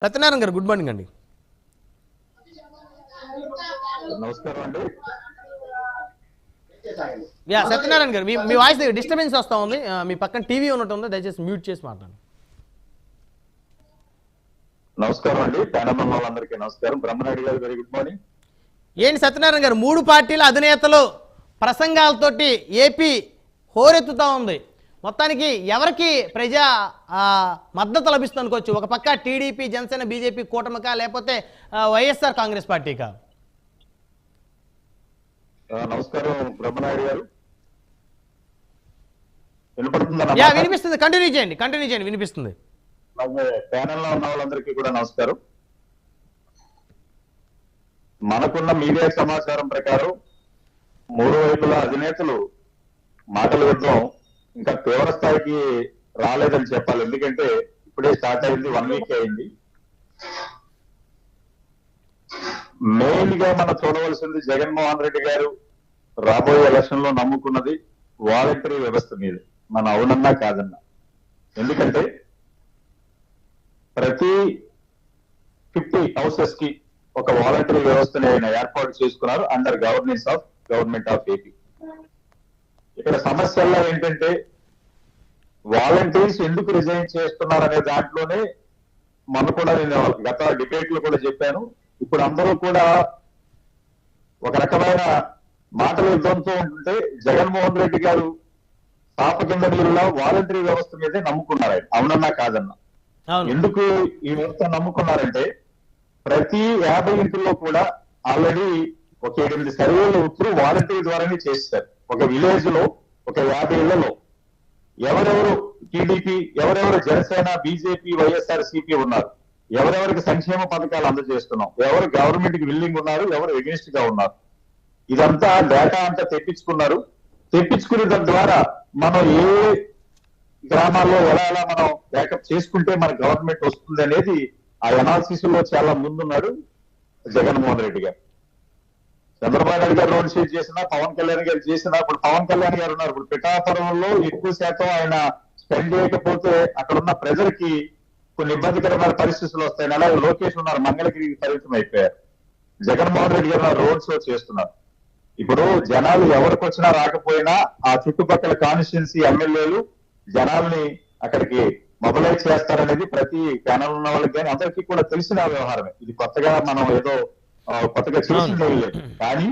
సత్యనారాయణ గారు good morning అండి. నమస్కారం అండి. సత్యనారాయణ గారు మీ వాయిస్ డిస్టర్బెన్స్ వస్తూ ఉంది. మీ పక్కన టీవీ ఉన్నట్టు ఉంది, దయచేసి మ్యూట్ చేసి మాట్లాడండి. నమస్కారం అండి. ప్యానల్ వాళ్ళందరికీ నమస్కారం. బ్రహ్మనాయుడు గారు వెరీ గుడ్ మార్నింగ్. ఏంటి సత్యనారాయణ గారు, 3 పార్టీల అధినేతలు ప్రసంగాలతోటి ఏపీ హోరెత్తుతా ఉంది. మొత్తానికి ఎవరికి ప్రజా మద్దతు లభిస్తుంది అనుకోవచ్చు? ఒక పక్క టీడీపీ, జనసేన, బీజేపీ కూటమికా, లేకపోతే వైఎస్ఆర్ కాంగ్రెస్ పార్టీకా? నమస్కారం బ్రహ్మనాయుడు గారు, వినపడుతుందా? వినిపిస్తుంది, కంటిన్యూ చేయండి వినిపిస్తుంది. ప్యానల్ లో ఉన్న వాళ్ళందరికీ కూడా నమస్కారం. మనకున్న మీడియా సమాచారం ప్రకారం 3 వైపుల అధినేతలు మాటల యుద్ధం ఇంకా తీవ్ర స్థాయికి రాలేదని చెప్పాలి. ఎందుకంటే ఇప్పుడే స్టార్ట్ అయింది, 1 వీక్ అయింది. మెయిన్ గా మనం చూడవలసింది, జగన్మోహన్ రెడ్డి గారు రాబోయే ఎలక్షన్ లో నమ్ముకున్నది వాలంటరీ వ్యవస్థ మీద. మన అవునన్నా కాదన్నా. ఎందుకంటే ప్రతి 50 హౌసెస్ కి ఒక వాలంటరీ వ్యవస్థని ఆయన ఏర్పాటు చేసుకున్నారు under governance of government of AP. ఇక్కడ సమస్యల్లో ఏంటంటే వాలంటీర్స్ ఎందుకు రిజైన్ చేస్తున్నారు అనే దాంట్లోనే మొన్న కూడా నేను గత డిబేట్ లో కూడా చెప్పాను. ఇప్పుడు అందరూ కూడా ఒక రకమైన మాటల యుద్ధంతో ఉంటుంటే జగన్మోహన్ రెడ్డి గారు పాప కింద నీళ్ళలో వాలంటరీ వ్యవస్థ మీదే నమ్ముకున్నారు ఆయన, అవునన్నా కాదన్నా. ఎందుకు ఈ వ్యవస్థ నమ్ముకున్నారంటే ప్రతి 50 ఇంటిల్లో కూడా ఆల్రెడీ ఒక 8 సర్వేలు ఇప్పుడు వాలంటరీ ద్వారానే చేస్తారు. ఒక విలేజ్ లో ఒక 50 ఇళ్లలో ఎవరెవరు టీడీపీ, ఎవరెవరు జనసేన, బీజేపీ, వైఎస్ఆర్ సిపి ఉన్నారు, ఎవరెవరికి సంక్షేమ పథకాలు అందజేస్తున్నాం, ఎవరు గవర్నమెంట్ కి విల్లింగ్ ఉన్నారు, ఎవరు ఎగెనిస్ట్ గా ఉన్నారు, ఇదంతా డేటా అంతా తెప్పించుకునే దాని ద్వారా మనం ఏ గ్రామాల్లో ఎలా మనం బ్యాకప్ చేసుకుంటే మన గవర్నమెంట్ వస్తుంది అనేది ఆ అనాలిసిస్ లో చాలా ముందున్నాడు జగన్మోహన్ రెడ్డి గారు. చంద్రబాబు నాయుడు గారు రోడ్ షేర్ చేసినా, పవన్ కళ్యాణ్ గారు చేసినా, ఇప్పుడు పవన్ కళ్యాణ్ గారు ఉన్నారు. ఇప్పుడు పిఠాపురంలో ఎక్కువ శాతం ఆయన స్పెండ్ చేయకపోతే అక్కడ ఉన్న ప్రజలకి కొన్ని ఇబ్బందికరమైన పరిస్థితులు వస్తాయని అలాగే లోకేష్ ఉన్నారు, మంగళగిరికి పరిమితం అయిపోయారు. జగన్మోహన్ రెడ్డి గారు రోడ్ షో చేస్తున్నారు. ఇప్పుడు జనాలు ఎవరికి వచ్చినా రాకపోయినా ఆ చుట్టుపక్కల కాన్స్టిట్యున్సీ ఎమ్మెల్యేలు జనాల్ని అక్కడికి మొబిలైజ్ చేస్తారనేది ప్రతి ప్యానల్ ఉన్న వాళ్ళకి కానీ అందరికీ కూడా తెలిసిన వ్యవహారమే. ఇది కొత్తగా మనం ఏదో కొత్తగా చేసింది లేదు. కానీ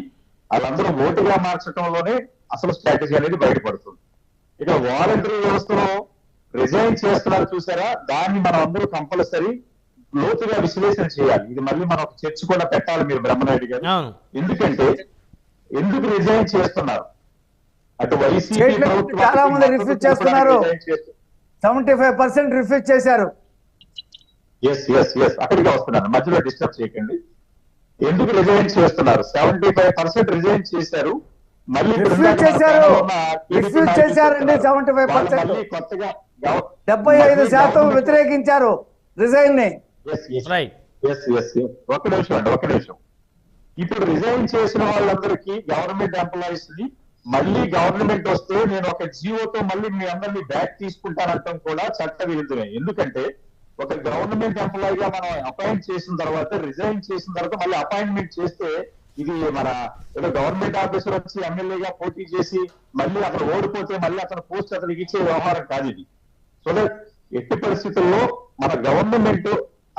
వాళ్ళందరూ ఓటుగా మార్చడంలోనే అసలు స్ట్రాటజీ అనేది బయటపడుతుంది. ఇక వాలంటరీ వ్యవస్థలో రిజైన్ చేస్తున్నారు చూసారా, దాన్ని మనం అందరూ కంపల్సరీ లోతుగా విశ్లేషణ చేయాలి. ఇది మళ్ళీ మనం ఒక చర్చ కూడా పెట్టాలి మీరు బ్రహ్మనాయుడు గారు. ఎందుకంటే ఎందుకు రిజైన్ చేస్తున్నారు? అటు వైసీపీ చాలా మంది రిఫ్యూజ్ చేస్తున్నారు, 75% రిఫ్యూజ్ చేశారు. అక్కడికి వస్తున్నారు, మధ్యలో డిస్టర్బ్ చేయకండి. ఎందుకు రిజైన్ చేస్తున్నారు? 75% రిజైన్ చేశారు. మళ్ళీ రిఫ్యూజ్ చేశారండి 75%. కొత్తగా 75% వ్యతిరేకించారు రిజైన్ ని. ఒక్క నిమిషం. ఇప్పుడు రిజైన్ చేసిన వాళ్ళందరికీ గవర్నమెంట్ ఎంప్లాయీస్ ని మళ్ళీ గవర్నమెంట్ వస్తే నేను ఒక జీవోతో మళ్ళీ మీ అందరినీ బ్యాక్ తీసుకుంటానంటాం కూడా చట్ట విరుద్ధమే. ఎందుకంటే ఒక గవర్నమెంట్ ఎంప్లాయీగా మనం అపాయింట్ చేసిన తర్వాత, రిజైన్ చేసిన తర్వాత మళ్ళీ అపాయింట్మెంట్ చేస్తే ఇది మన ఏదో గవర్నమెంట్ ఆఫీసర్ వచ్చి ఎమ్మెల్యేగా పోటీ చేసి మళ్ళీ అతను ఓడిపోతే మళ్ళీ అతను పోస్ట్ అతనికి ఇచ్చే వ్యవహారం కాదు ఇది. సో దట్ ఎట్టి పరిస్థితుల్లో మన గవర్నమెంట్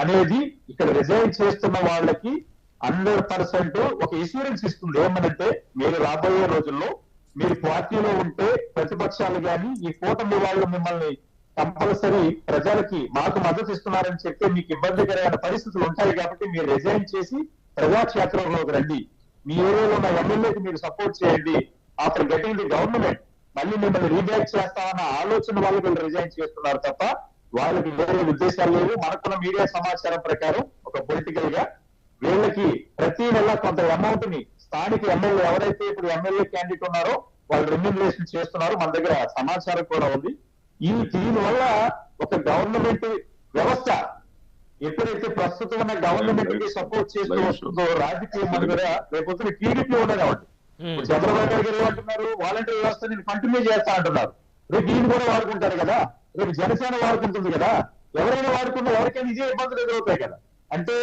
అనేది ఇక్కడ రిజైన్ చేస్తున్న వాళ్ళకి 100% ఒక ఇన్సూరెన్స్ ఇస్తుంది. ఏమనంటే మీరు రాబోయే రోజుల్లో మీరు పార్టీలో ఉంటే ప్రతిపక్షాలు కానీ ఈ కూటమి వాళ్ళు మిమ్మల్ని కంపల్సరీ ప్రజలకి మాకు మద్దతు ఇస్తున్నారని చెప్తే మీకు ఇబ్బందికరమైన పరిస్థితులు ఉంటాయి. కాబట్టి మీరు రిజైన్ చేసి ప్రజాక్షేత్రంలోకి రండి, మీ ఏరియాలో ఉన్న ఎమ్మెల్యేకి మీరు సపోర్ట్ చేయండి. ఆఫ్టర్ గెటింగ్ ది గవర్నమెంట్ మళ్ళీ మిమ్మల్ని రీబ్యాక్ చేస్తామన్న ఆలోచన వాళ్ళు వీళ్ళు రిజైన్ చేస్తున్నారు తప్ప వాళ్ళకి వేరే ఉద్దేశాలు లేవు. మనకున్న మీడియా సమాచారం ప్రకారం ఒక పొలిటికల్ గా వీళ్ళకి ప్రతి నెల కొంత అమౌంట్ ని స్థానిక ఎమ్మెల్యే ఎవరైతే ఇప్పుడు ఎమ్మెల్యే క్యాండిడేట్ ఉన్నారో వాళ్ళు రెమ్యూనరేషన్ చేస్తున్నారు. మన దగ్గర సమాచారం కూడా ఉంది. దీని వల్ల ఒక గవర్నమెంట్ వ్యవస్థ ఎప్పుడైతే ప్రస్తుతం ఉన్న గవర్నమెంట్ కి సపోర్ట్ చేస్తూ వస్తుందో రాజకీయ మనుగడ రేపొద్దున టీడీపీ ఉండదు. కాబట్టి చంద్రబాబు నాయుడు గారు ఏమంటున్నారు, వాలంటీర్ వ్యవస్థ నేను కంటిన్యూ చేస్తా అంటున్నారు. రేపు దీన్ని కూడా వాడుకుంటారు కదా, రేపు జనసేన వాడుకుంటుంది కదా. ఎవరైనా వాడుకున్నా ఎవరికైనా ఇదే ఇబ్బందులు ఎదురవుతాయి కదా. అంటే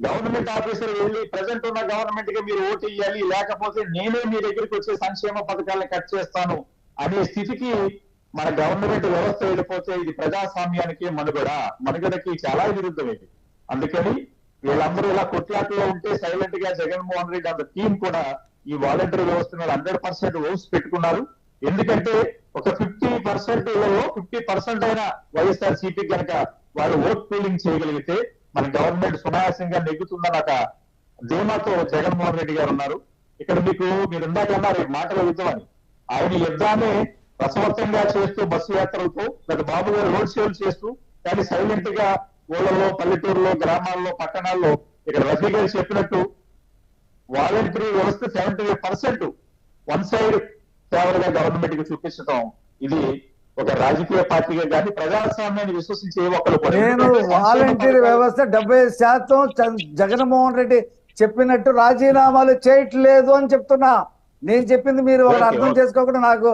గవర్నమెంట్ ఆఫీసర్ వెళ్ళి ప్రజెంట్ ఉన్న గవర్నమెంట్ గా మీరు ఓటు ఇవ్వాలి, లేకపోతే నేనే మీ దగ్గరికి వచ్చే సంక్షేమ పథకాలను కట్ చేస్తాను అనే స్థితికి మన గవర్నమెంట్ వ్యవస్థ వెళ్ళిపోతే ఇది ప్రజాస్వామ్యానికి మనుగడకి చాలా విరుద్ధం ఇది. అందుకని వీళ్ళందరూ ఇలా కొట్లాటలో ఉంటే సైలెంట్ గా జగన్మోహన్ రెడ్డి అంత టీం కూడా ఈ వాలంటరీ వ్యవస్థ మీద 100% ఓట్స్ పెట్టుకున్నారు. ఎందుకంటే ఒక 50%లలో 50% అయినా వైఎస్ఆర్ సిపి కనుక వాళ్ళు ఓట్ పూలింగ్ చేయగలిగితే మన గవర్నమెంట్ సునాయాసంగా నెగ్గుతుందని ఒక ధీమాతో జగన్మోహన్ రెడ్డి గారు ఉన్నారు. ఇక్కడ మీరు ఇందాక అన్నారు మాటల యుద్ధం అని. ఆయన యుద్ధాన్ని రసవత్తంగా చేస్తూ బస్సు యాత్రలతో లేదా మామూలుగా రోడ్ షోలు చేస్తూ, కానీ సైలెంట్ గా ఊళ్ళలో, పల్లెటూరులో, గ్రామాల్లో, పట్టణాల్లో ఇక్కడ రఫీ గారు చెప్పినట్టు వాలంటరీ వ్యవస్థ 75% వన్ సైడ్ ఫేవర్ గా గవర్నమెంట్ కి చూపించడం ఇది ఒక రాజకీయ పార్టీగా కానీ ప్రజాస్వామ్యాన్ని విశ్వసించే ఒకరు కూడా. నేను వాలంటీర్ వ్యవస్థ 70% జగన్మోహన్ రెడ్డి చెప్పినట్టు రాజీనామాలు చేయట్లేదు అని చెప్తున్నా. నేను చెప్పింది మీరు అర్థం చేసుకోకుండా నాకు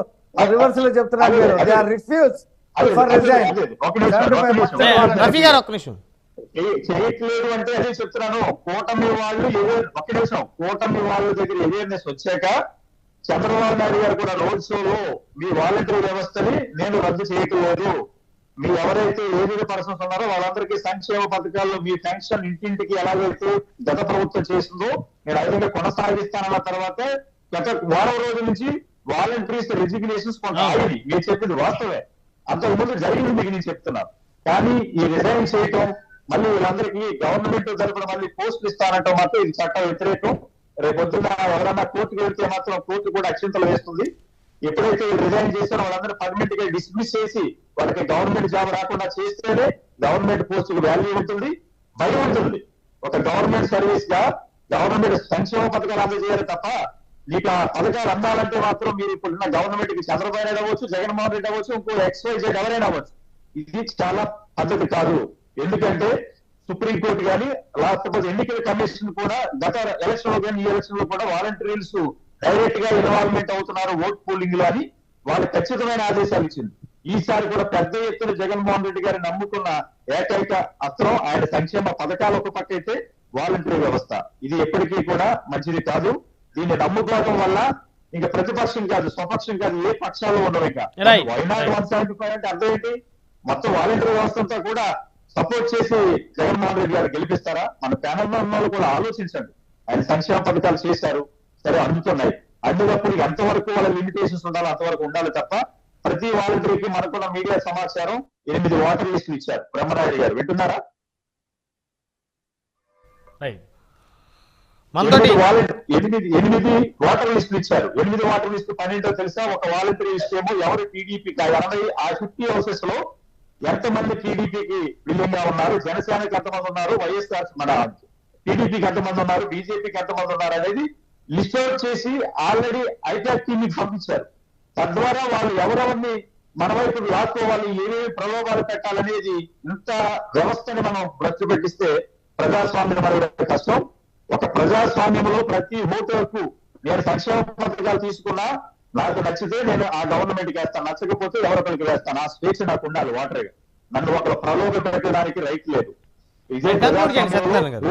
రివర్స్ లో చెప్తున్నారు. మీరు they are refuse for resign. Rafi గారు ఒక్క నిమిషం. చేయట్లేదు అంటే అదే చెప్తున్నాను. కూటమి వాళ్ళు కూటమి వాళ్ళ దగ్గర అవేర్నెస్ వచ్చాక చంద్రబాబు నాయుడు గారు కూడా రోడ్ షోలో మీ వాలంటరీ వ్యవస్థని నేను రద్దు చేయట్లేదు, మీ ఎవరైతే ఏజెడ్ పర్సన్స్ ఉన్నారో వాళ్ళందరికీ సంక్షేమ పథకాల్లో మీ పెన్షన్ ఇంటింటికి ఎలాగైతే గత ప్రభుత్వం చేసిందో నేను అదేవిధంగా కొనసాగిస్తానన్న తర్వాత గత వారం రోజుల నుంచి వాలంటీర్స్ రెసిగ్నేషన్స్ కొంత ఆగింది. మీరు చెప్పింది వాస్తవే, అంతకుముందు జరిగింది మీకు నేను చెప్తున్నాను. కానీ ఈ రిజైన్ చేయటం, మళ్ళీ వీళ్ళందరికీ గవర్నమెంట్ తరఫున మళ్ళీ పోస్టులు ఇస్తానంటే మాత్రం ఇది చట్ట వ్యతిరేకం. రేపొద్దున ఎవరన్నా కోర్టుకు వెళ్తే మాత్రం కోర్టు కూడా అక్షింతలు వేస్తుంది. ఎప్పుడైతే రిజైన్ చేస్తారో వాళ్ళందరూ పర్మనెంట్ గా డిస్మిస్ చేసి వాళ్ళకి గవర్నమెంట్ జాబ్ రాకుండా చేస్తేనే గవర్నమెంట్ పోస్టుకు వాల్యూ ఉంటుంది, భయం ఉంటుంది. ఒక గవర్నమెంట్ సర్వీస్ గా గవర్నమెంట్ సంక్షేమ పథకాలు అందజేయాలి తప్ప మీకు ఆ పథకాలు అందాలంటే మాత్రం మీరు ఇప్పుడున్న గవర్నమెంట్ కి చంద్రబాబు నాయుడు అవ్వచ్చు, జగన్మోహన్ రెడ్డి అవ్వచ్చు, ఇంకో XYZ ఎవరైనా అవ్వచ్చు. ఇది చాలా పద్ధతి కాదు. ఎందుకంటే సుప్రీంకోర్టు కానీ లేకపోతే ఎన్నికల కమిషన్ కూడా గత ఎలక్షన్ లో కానీ ఈ ఎలక్షన్ లో కూడా వాలంటీర్స్ డైరెక్ట్ గా ఇన్వాల్వ్మెంట్ అవుతున్నారు ఓట్ పోలింగ్ లో అని వాళ్ళు ఖచ్చితమైన ఆదేశాలు ఇచ్చింది. ఈసారి కూడా పెద్ద ఎత్తున జగన్మోహన్ రెడ్డి గారిని నమ్ముకున్న ఏకైక అస్త్రం ఆయన సంక్షేమ పథకాలు ఒక పక్క అయితే వాలంటీర్ వ్యవస్థ. ఇది ఎప్పటికీ కూడా మంచిది కాదు. దీన్ని నమ్ముకోవడం వల్ల ఇంకా ప్రతిపక్షం కాదు, స్వపక్షం కాదు, ఏ పక్షాలు ఉండవు. ఇంకా వైనాడు 175 అంటే అర్థం ఏంటి? మొత్తం వాలంటీర్ వ్యవస్థ అంతా కూడా సపోర్ట్ చేసి జగన్మోహన్ రెడ్డి గారు గెలిపిస్తారా? మన ప్యానల్ లో ఉన్న వాళ్ళు కూడా ఆలోచించండి. ఆయన సంక్షేమ పథకాలు చేశారు, సరే అందుతున్నాయి, అందుకప్పుడు ఎంతవరకు వాళ్ళ లిమిటేషన్స్ ఉండాలో అంతవరకు ఉండాలి తప్ప ప్రతి వాలంటీర్కి మనకున్న మీడియా సమాచారం 8 వాటర్ లిస్టులు ఇచ్చారు. బ్రహ్మనాయుడు గారు వింటున్నారా? 8 వాటర్ లిస్టులు ఇచ్చారు. 8 వాటర్ లిస్టు 12 తెలుసా? ఒక వాలంటీర్ లిస్ట్ ఏమో ఎవరు టీడీపీ 80 ఆ 50 హౌసెస్ లో ఎంతమంది టీడీపీకి విలువగా ఉన్నారు, జనసేనకి ఎంతమంది ఉన్నారు, వైఎస్ఆర్ మన టీడీపీకి ఎంతమంది ఉన్నారు, బీజేపీకి ఎంతమంది ఉన్నారు అనేది లిస్ట్ అవుట్ చేసి ఆల్రెడీ ఐటాక్ టీమ్ కి పంపించారు. తద్వారా వాళ్ళు ఎవరెవరిని మన వైపు లాక్కోవాలి, ఏమేమి ప్రలోభాలు పెట్టాలనేది ఇంత వ్యవస్థని మనం బ్రతుకు పెట్టిస్తే ప్రజాస్వామ్యం అనేది కష్టం. ఒక ప్రజాస్వామ్యంలో ప్రతి ఓటర్కు నేను సంక్షేమ పథకాలు తీసుకున్నా, నాకు నచ్చితే నేను ఆ గవర్నమెంట్ కి వేస్తాను, నచ్చకపోతే ఎవరొకరికి వేస్తాను. ఆ స్వేచ్ఛ నాకు ఉండాలి. వాటర్ నన్ను ఒకరు ప్రలోభ పెట్టడానికి రైట్ లేదు. ఇదే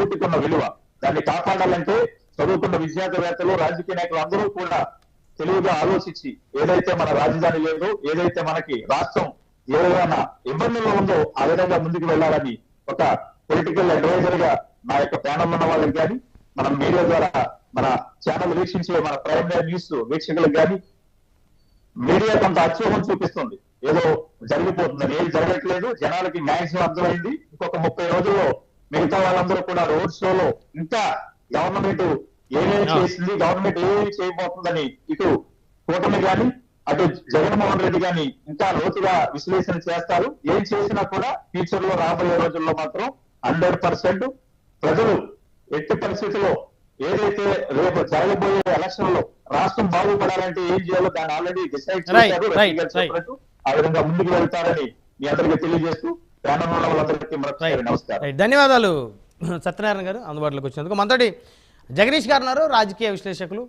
ఓటుకున్న విలువ. దాన్ని కాపాడాలంటే చదువుకున్న విద్యార్థివేత్తలు, రాజకీయ నాయకులు అందరూ కూడా తెలివిగా ఆలోచించి ఏదైతే మన రాజధాని లేదో, ఏదైతే మనకి రాష్ట్రం ఏదైనా ఇబ్బందుల్లో ఉందో ఆ విధంగా ముందుకు వెళ్ళాలని ఒక పొలిటికల్ అడ్వైజర్ గా నా యొక్క ప్యానల్ ఉన్న వాళ్ళకి కానీ, మన మీడియా ద్వారా మన ఛానల్ వీక్షించే మన ప్రైమరీ న్యూస్ వీక్షకులకు కానీ మీడియా కొంత అత్యోహం చూపిస్తుంది, ఏదో జరిగిపోతుందని. ఏది జరగట్లేదు. జనాలకి మ్యాక్సిమం అర్థమైంది. ఇంకొక 30 రోజుల్లో మిగతా వాళ్ళందరూ కూడా రోడ్ షోలో ఇంకా గవర్నమెంట్ ఏమేమి చేసింది, గవర్నమెంట్ ఏమేమి చేయబోతుందని ఇటు కూటమి కానీ అటు జగన్మోహన్ రెడ్డి కానీ ఇంకా లోతుగా విశ్లేషణ చేస్తారు. ఏం చేసినా కూడా ఫ్యూచర్ లో రాబోయే రోజుల్లో మాత్రం 100% ప్రజలు ఎట్టి పరిస్థితుల్లో ఏదైతే రేపు జరగబోయే ఎలక్షన్ లో రాష్ట్రం బాగుపడాలంటే ఏం చేయాలో దాన్ని ఆల్రెడీ డిసైడ్ చేశారు. ఆ విధంగా ముందుకు వెళ్తారని మీ అందరికీ తెలియజేస్తూ ప్యానల్ ఉన్న వాళ్ళందరికీ మరొకసారి నమస్కారం. ధన్యవాదాలు సత్యనారాయణ గారు అందుబాటులోకి వచ్చినందుకు. మనతోటి జగదీష్ గారు ఉన్నారు, రాజకీయ విశ్లేషకులు.